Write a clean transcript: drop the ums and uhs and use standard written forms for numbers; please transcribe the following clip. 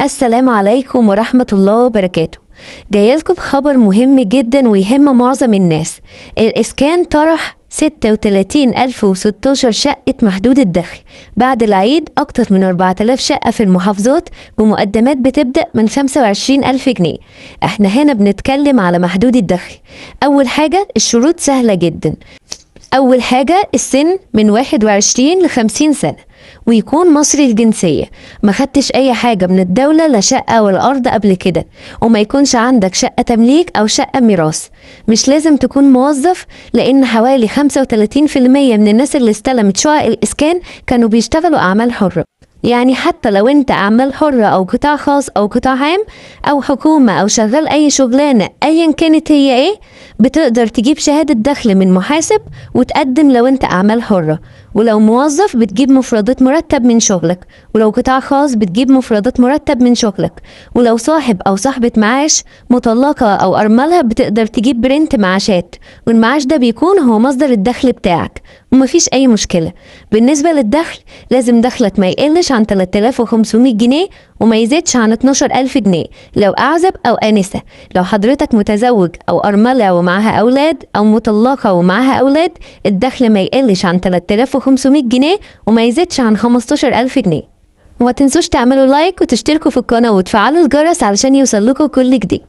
السلام عليكم ورحمة الله وبركاته. جايلكم خبر مهم جدا ويهم معظم الناس. الإسكان طرح 36,016 شقة محدود الدخل بعد العيد، أكتر من 4,000 شقة في المحافظات بمقدمات بتبدأ من 25,000 جنيه. احنا هنا بنتكلم على محدود الدخل. أول حاجة الشروط سهلة جدا. أول حاجة السن من 21 ل50 سنة، ويكون مصري الجنسية، ما خدتش أي حاجة من الدولة لا شقة ولا أرض قبل كده، وما يكونش عندك شقة تمليك أو شقة ميراث. مش لازم تكون موظف، لأن حوالي 35% من الناس اللي استلمت شقق الإسكان كانوا بيشتغلوا أعمال حرة. يعني حتى لو انت اعمال حرة او قطاع خاص او قطاع عام او حكومة او شغال اي شغلانة ايا كانت هي ايه، بتقدر تجيب شهادة دخل من محاسب وتقدم لو انت اعمال حرة. ولو موظف بتجيب مفردات مرتب من شغلك، ولو قطاع خاص بتجيب مفردات مرتب من شغلك، ولو صاحب او صاحبة معاش مطلقة او ارملة بتقدر تجيب برنت معاشات، والمعاش ده بيكون هو مصدر الدخل بتاعك ومفيش اي مشكلة. بالنسبة للدخل لازم دخلك ما يقلش عن 3500 جنيه وما يزيدش عن 12,000 جنيه لو أعزب أو آنسة. لو حضرتك متزوج أو أرملة ومعها أولاد أو مطلقة ومعها أولاد، الدخل ما يقلش عن 3500 جنيه وما يزيدش عن 15,000 جنيه. وما تنسوش تعملوا لايك وتشتركوا في القناة وتفعلوا الجرس علشان يوصل لكم كل جديد.